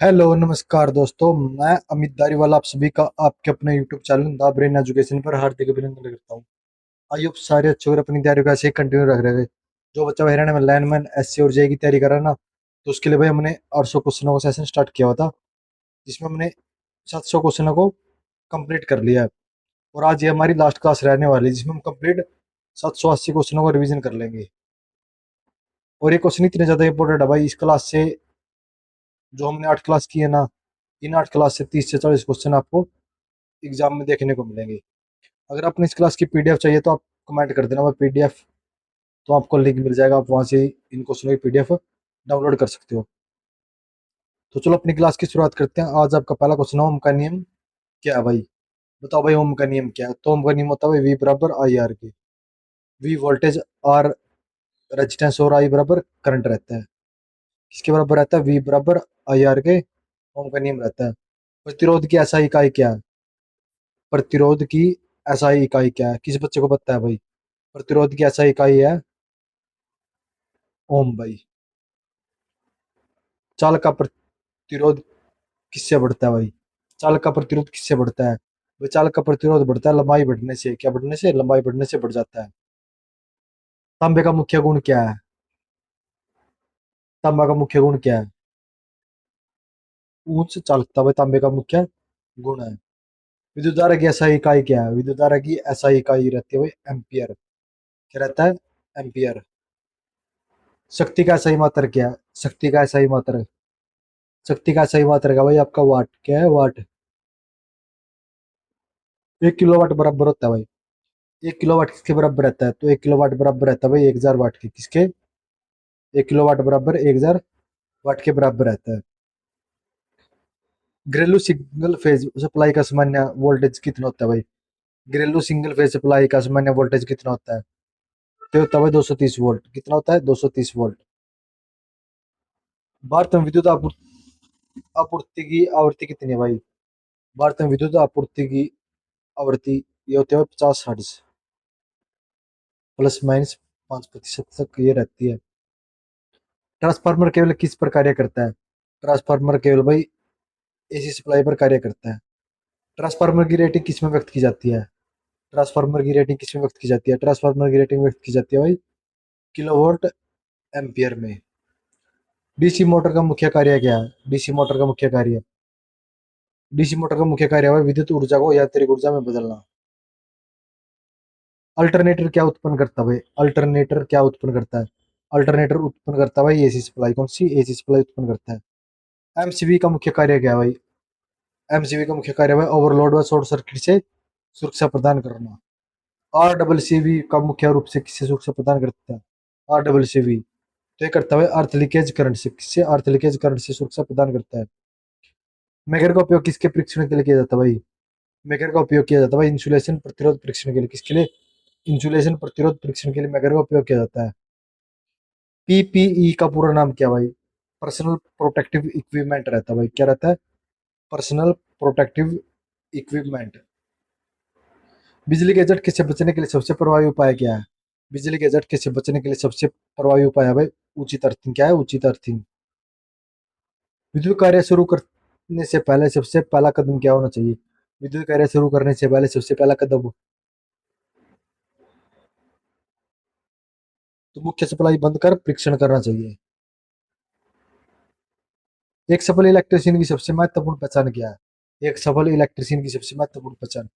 Hello नमस्कार दोस्तों। मैं अमित धारीवाल आप सभी का आपके अपने YouTube channel the brain education पर हार्दिक अभिनंदन करता हूँ। आइए आप सारे अच्छे और अपनी तैयारी को ऐसे ही कंटिन्यू रख रहे थे। जो बच्चा हरियाणा में लाइनमैन एससी और जेई की तैयारी कर रहा है ना, तो उसके लिए भाई हमने 800 क्वेश्चनों का सेशन स्टार्ट किया हुआ था, जिसमें हमने 700 क्वेश्चनों को कंप्लीट कर लिया है। और आज ये हमारी लास्ट क्लास रहने वाली है, जिसमें हम कंप्लीट 780 क्वेश्चनों को रिवीजन कर लेंगे। और ये क्वेश्चन इतने ज्यादा इंपॉर्टेंट है भाई इस क्लास से। जो हमने 8 क्लास की है ना, इन 8 क्लास से 30 से 40 क्वेश्चन आपको एग्जाम में देखने को मिलेंगे। अगर आपने इस क्लास की पीडीएफ चाहिए तो आप कमेंट कर देना, मैं पीडीएफ तो आपको लिंक मिल जाएगा, आप वहां से इन क्वेश्चनों की पीडीएफ डाउनलोड कर सकते हो। तो चलो अपनी क्लास की शुरुआत करते हैं। आज आपका पहला क्वेश्चन है, ओम का नियम क्या है भाई? बताओ भाई ओम का नियम क्या है? तो ओम का नियम होता है वी बराबर आई आर के। वी वोल्टेज, आर रेजिस्टेंस और आई बराबर करंट रहता है। किसके बराबर रहता है? वी बराबर आई आर के। ओम का नियम रहता है। प्रतिरोध की ऐसा इकाई क्या है? प्रतिरोध की एसआई इकाई क्या है? किस बच्चे को पता है भाई? प्रतिरोध की ऐसा इकाई है ओम भाई। चाल का प्रतिरोध किससे बढ़ता है भाई? चाल का प्रतिरोध किससे बढ़ता है भाई? चाल का प्रतिरोध बढ़ता है लंबाई बढ़ने से। क्या बढ़ने से? लंबाई बढ़ने से बढ़ जाता है। तांबे का मुख्य गुण क्या है? तांबा का मुख्य गुण क्या है? उच्च चालकता भाई तांबे का मुख्य गुण है। विद्युत धारा की ऐसा इकाई क्या है? विद्युत धारा की ऐसा इकाई रहती है भाई एम्पियर। क्या रहता है? एम्पियर। शक्ति का सही मात्रक क्या है? शक्ति का सही मात्रक, शक्ति का सही मात्रक है भाई आपका वाट। क्या है? वाट। 1 किलोवाट बराबर होता है भाई। 1 किलोवाट किसके बराबर रहता है? तो 1 किलोवाट बराबर रहता है भाई 1000 वाट के। किसके? 1 किलोवाट बराबर 1000 वाट के बराबर रहता है। घरेलू सिंगल फेज सप्लाई का सामान्य वोल्टेज कितना होता है भाई? घरेलू सिंगल फेज सप्लाई का सामान्य वोल्टेज कितना होता है? तो होता है भाई 230 वोल्ट। कितना होता है? 230 वोल्ट। भारत में विद्युत आपूर्ति की आवृत्ति कितनी है भाई? भारत में विद्युत आपूर्ति की आवृत्ति ये होती है 50 हर्ट्ज, ±5% तक ये रहती है। ट्रांसफार्मर केवल किस पर कार्य करता है? ट्रांसफार्मर केवल भाई एसी सप्लाई पर कार्य करता है। ट्रांसफार्मर की रेटिंग किस में व्यक्त की जाती है? ट्रांसफार्मर की रेटिंग किस में व्यक्त की जाती है? ट्रांसफार्मर की रेटिंग व्यक्त की जाती है भाई किलोवोल्ट एम्पियर में। डीसी मोटर का मुख्य कार्य क्या है? डीसी मोटर का मुख्य कार्य, डीसी मोटर का मुख्य कार्य है विद्युत ऊर्जा को यांत्रिक ऊर्जा में बदलना। अल्टरनेटर क्या उत्पन्न करता है भाई? अल्टरनेटर क्या उत्पन्न करता है? अल्टरनेटर उत्पन्न करता है भाई एसी सप्लाई। कौन सी? एसी सप्लाई उत्पन्न करता है। एमसीबी का मुख्य कार्य क्या है भाई? एमसीबी का मुख्य कार्य है ओवरलोड व शॉर्ट सर्किट से सुरक्षा प्रदान करना। आर डबल सी बी का मुख्य रूप से किससे सुरक्षा प्रदान करता है? आर डबल सी बी तो ये करता है अर्थ लीकेज करंट से। किससे? अर्थ लीकेज करंट से सुरक्षा प्रदान करता है। मेगर का उपयोग किसके परीक्षण के लिए किया जाता है भाई? मेगर का उपयोग किया जाता है भाई इंसुलेशन प्रतिरोध परीक्षण के लिए। किसके लिए? इंसुलेशन प्रतिरोध परीक्षण के लिए मेगर का उपयोग किया जाता है। पीपीई का पूरा नाम क्या भाई? पर्सनल प्रोटेक्टिव इक्विपमेंट रहता है भाई। क्या रहता है? Personal protective equipment. बिजली के झटके से बचने के लिए सबसे प्रभावी उपाय क्या है? बिजली के झटके से बचने के लिए सबसे प्रभावी उपाय है भाई उचित अर्थिंग। क्या है? उचित अर्थिंग। विद्युत कार्य शुरू करने से पहले सबसे पहला कदम क्या होना चाहिए? विद्युत कार्य शुरू करने से पहले सबसे पहला कदम तो मुख्य सप्लाई बंद कर परीक्षण करना चाहिए। एक सफल इलेक्ट्रीशियन की सबसे महत्वपूर्ण पहचान क्या है? एक सफल इलेक्ट्रीशियन की सबसे महत्वपूर्ण पहचान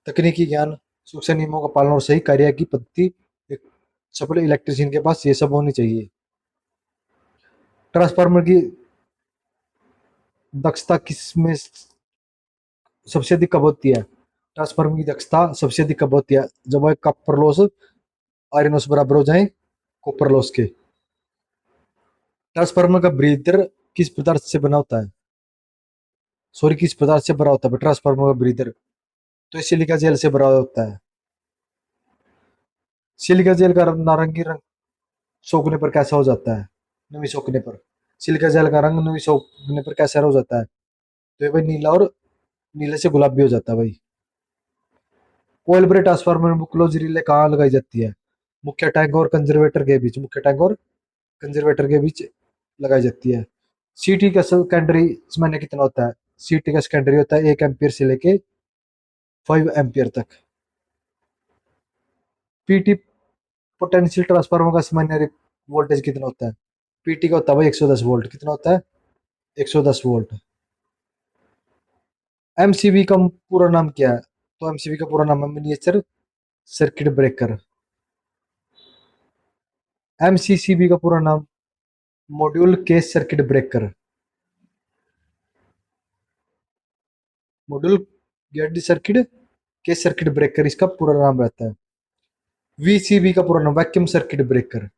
तकनीकी ज्ञान, सूक्ष्म नियमों का पालन और सही कार्य की पद्धति। एक सफल इलेक्ट्रीशियन के पास ये सब होनी चाहिए। ट्रांसफार्मर की दक्षता किस में सबसे अधिक कब होती है? ट्रांसफार्मर की दक्षता सबसे अधिक कब होती है? जब वह कॉपर लॉस आयरन लॉस बराबर हो जाए कॉपर लॉस के। ट्रांसफार्मर का ब्रीदर किस पदार्थ से बना होता है? सॉरी, किस पदार्थ से बना होता है ट्रांसफार्मर का ब्रीदर? तो सिलिका जेल से बना होता है। सिलिका जेल का रंग नारंगी रंग सोखने पर कैसा हो जाता है? नमी सोखने पर। सिलिका जेल का रंग नमी सोखने पर कैसा हो जाता है? तो ये भाई नीला, और नीले से गुलाबी हो जाता है भाई। कोयल ब्रे ट्रांसफार्मर में क्लोज रिले कहाँ लगाई जाती है? मुख्य टैंक और कंजर्वेटर के बीच। मुख्य टैंक और कंजर्वेटर के बीच लगाई जाती है। सीटी का सेकेंडरी मायने कितना होता है? सीटी का सेकेंडरी होता है 1 एम्पियर से लेके 5 एम्पियर तक। पीटी पोटेंशियल ट्रांसफार्मर का सामान्य वोल्टेज कितना होता है? पीटी का होता है भाई 110 वोल्ट। कितना होता है? 110 वोल्ट। एमसीबी का पूरा नाम क्या है? तो एमसीबी का पूरा नाम है मिनिएचर सर्किट ब्रेकर। एमसीसीबी का पूरा नाम module case circuit breaker. Module gate circuit case circuit breaker इसका पूरा नाम रहता है। वीसीबी का पूरा नाम vacuum circuit breaker.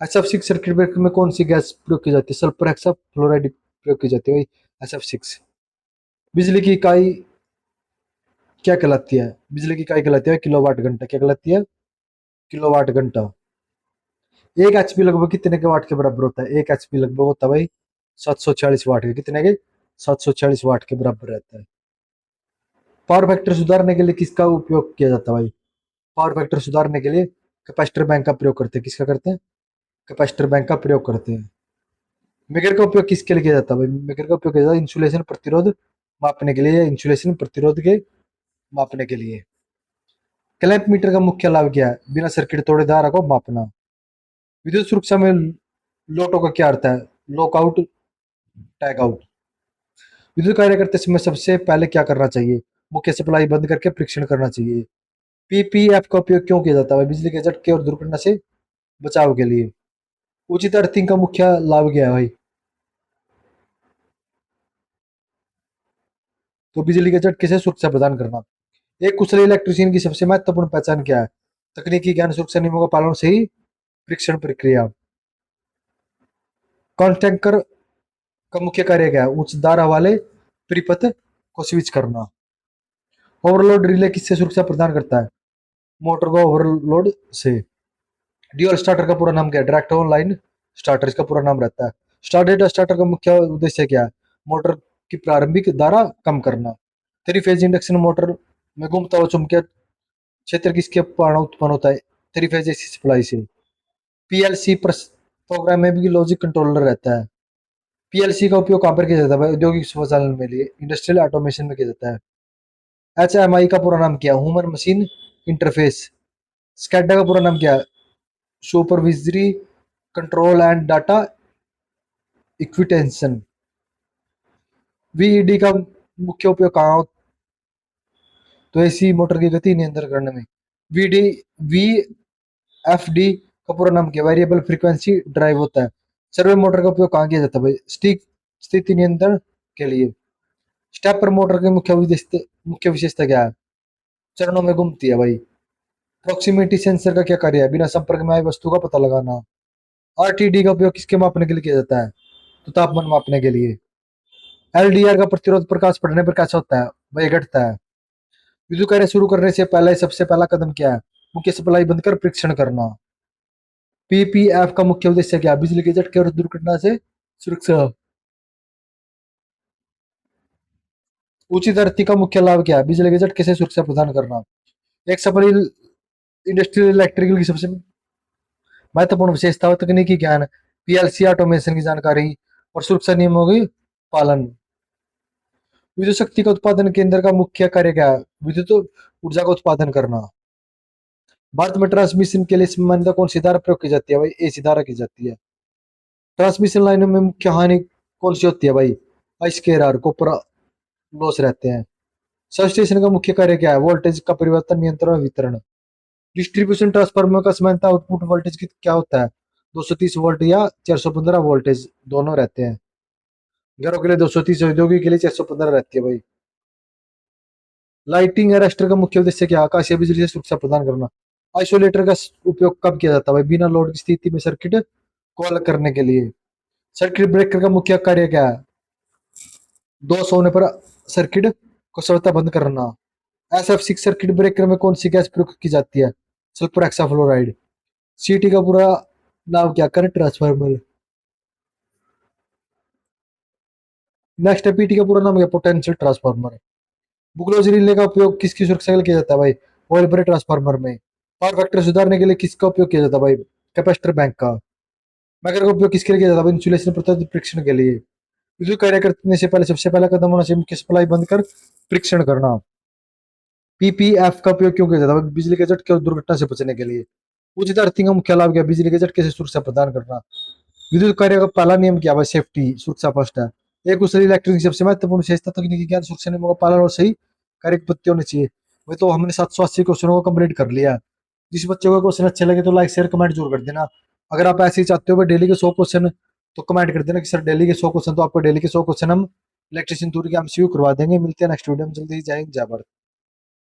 SF6 circuit breaker में कौन सी गैस प्रयोग की जाती है? सल्फर हेक्सा फ्लोराइड प्रयोग की जाती है भाई SF6। बिजली की इकाई क्या कहलाती है? बिजली की इकाई कहलाती है किलोवाट घंटा। क्या कहलाती है? किलोवाट घंटा। एक एचपी लगभग कितने के वाट के बराबर होता है? एक एचपी लगभग होता है भाई 746 वाट के। कितने के? 746 वाट के बराबर रहता है। पावर फैक्टर सुधारने के लिए किसका उपयोग किया जाता है भाई? पावर फैक्टर सुधारने के लिए कैपेसिटर बैंक का प्रयोग करते हैं। किसका करते हैं? कैपेसिटर बैंक का प्रयोग करते हैं। मेगर का उपयोग किसके लिए किया जाता है भाई? मेगर का उपयोग किया जाता है इंसुलेशन प्रतिरोध मापने के लिए, इंसुलेशन प्रतिरोध के मापने के लिए। क्लैंप मीटर का मुख्य लाभ क्या है? बिना सर्किट तोड़े धारा को मापना। विद्युत सुरक्षा में लोटो का क्या अर्थ है? Lockout, tag out. विद्युत कार्य करते समय सबसे पहले क्या करना चाहिए? मुख्य सप्लाई बंद करके परीक्षण करना चाहिए। पीपीएफ का उपयोग क्यों किया जाता है? बिजली के झटके और दुर्घटना से बचाव के लिए। उचित अर्थिंग का मुख्य लाभ क्या है भाई? तो बिजली के झटके से सुरक्षा प्रदान करना। एक कुशल इलेक्ट्रीशियन की सबसे महत्वपूर्ण पहचान क्या है? तकनीकी ज्ञान, सुरक्षा नियमों का पालन, सही परीक्षण प्रक्रिया। कॉन्टैक्टर का मुख्य कार्य क्या है? उच्च धारा वाले परिपथ को स्विच करना। ओवरलोड रिले किससे सुरक्षा प्रदान करता है? मोटर को ओवरलोड से। ड्यूअल स्टार्टर का पूरा नाम क्या है? डायरेक्ट ऑनलाइन स्टार्टर इसका पूरा नाम रहता है। स्टार्टेड स्टार्टर का मुख्य उद्देश्य क्या है? मोटर की प्रारंभिक धारा कम करना। थ्री फेज इंडक्शन मोटर में घूमता हुआ चुंबकीय क्षेत्र किसके कारण उत्पन्न होता है? थ्री फेज एसी सप्लाई से। पीएलसी प्रोग्राम में भी लॉजिक कंट्रोलर रहता है। पीएलसी का उपयोग कहाँ पर किया जाता है? औद्योगिक स्वचालन में लिए इंडस्ट्रियल ऑटोमेशन में किया जाता है। HMI का पूरा नाम क्या है? Human machine interface. स्कैडा का पूरा नाम क्या है? Supervisory control and data acquisition. VED का मुख्य उपयोग कहाँ? तो एसी मोटर की गति नियंत्रण करने में। वीडी वी एफ डी का पूरा नाम क्या? वेरिएबल फ्रीक्वेंसी ड्राइव होता है। सर्वो मोटर का उपयोग कहाँ किया जाता है भाई? स्टिक स्थिति नियंत्रण के लिए। स्टेपर मोटर की मुख्य विशेषता क्या है? चरणों में घूमती है भाई। प्रोक्सीमिटी सेंसर का क्या कार्य है? बिना संपर्क में आई वस्तु का पता लगाना। आरटीडी का उपयोग किसके मापने के लिए किया जाता है? तो तापमान मापने के लिए। एलडीआर का प्रतिरोध प्रकाश पड़ने पर कैसा होता है भाई? घटता है। विद्युत कार्य शुरू करने से पहले सबसे पहला कदम क्या है? मुख्य सप्लाई बंद कर परीक्षण करना। पीपीएफ का मुख्य उद्देश्य क्या है? बिजली के झटके और दुर्घटना से सुरक्षा। उचित आरती का मुख्य लाभ क्या है? बिजली के झटके से सुरक्षा प्रदान करना। एक सफल इंडस्ट्रियल इलेक्ट्रिकल की सबसे महत्वपूर्ण विशेषता है तकनीकी ज्ञान, पीएलसी ऑटोमेशन की जानकारी और सुरक्षा नियमों की पालन। विद्युत शक्ति का उत्पादन केंद्र का मुख्य कार्य क्या है? विद्युत ऊर्जा का उत्पादन करना। भारत में ट्रांसमिशन के लिए सामान्यतः कौन सी धारा प्रयोग की जाती है भाई? एसी धारा की जाती है। ट्रांसमिशन लाइनों में मुख्य हानि कौन सी होती है भाई? आइस्केरार कॉपर लॉस रहते हैं। सब स्टेशन का मुख्य कार्य क्या है? वोल्टेज का परिवर्तन, नियंत्रण और वितरण। डिस्ट्रीब्यूशन ट्रांसफार्मर का सामान्यतः आउटपुट वोल्टेज क्या होता है? 230 वोल्ट या 415 वोल्टेज दोनों रहते हैं। घरों के लिए 230, औद्योगिक के लिए 415 रहती है भाई। लाइटिंग अरेस्टर का मुख्य उद्देश्य क्या है? आकाशीय बिजली से सुरक्षा प्रदान करना। आइसोलेटर का उपयोग कब किया जाता है भाई? बिना लोड की स्थिति में सर्किट को अलग करने के लिए। सर्किट ब्रेकर का मुख्य कार्य क्या है? दोष होने पर सर्किट को स्वतः बंद करना। SF6 सर्किट ब्रेकर में कौन सी गैस प्रयोग की जाती है? Sulphur hexafluoride. सीटी का पूरा नाम क्या? Current transformer. नेक्स्ट है पीटी का पूरा नाम क्या? Potential transformer. बुकलोज रिले का उपयोग किसकी सुरक्षा के लिए किया जाता है भाई? ऑयल भरे ट्रांसफार्मर में। पावर फैक्टर सुधारने के लिए किसका उपयोग किया जाता है भाई? कैपेसिटर बैंक का। मैगर का उपयोग किसके लिए किया जाता है? इंसुलेशन परीक्षण के लिए। विद्युत कार्य करने से पहले सबसे पहला कदम होना चाहिए मुख्य सप्लाई बंद कर परीक्षण करना। पीपीएफ का उपयोग क्यों किया जाता है? बिजली के झटके और दुर्घटना से बचने के लिए। उचित अर्थिंग का मुख्य लाभ क्या है? बिजली के झटके से सुरक्षा प्रदान करना। विद्युत कार्य का पहला नियम क्या है? सेफ्टी, सुरक्षा फर्स्ट है। एक कुशल इलेक्ट्रिक सबसे महत्वपूर्ण विशेषता तकनीकी ज्ञान, सुरक्षा नियमों का पालन और सही कार्य की पद्धति होनी चाहिए। वही तो हमने 780 क्वेश्चनों को कंप्लीट कर लिया है। जिस बच्चे को क्वेश्चन अच्छे लगे तो लाइक शेयर कमेंट जरूर कर देना। अगर आप ऐसे ही चाहते हो डेली के 100 क्वेश्चन तो कमेंट कर देना कि सर डेली के 100 क्वेश्चन, तो आपको डेली के 100 क्वेश्चन हम इलेक्ट्रिशियन थ्योरी के एमसीक्यू करवा देंगे। मिलते हैं नेक्स्ट वीडियो में जल्दी ही। जय हिंद, जय भारत।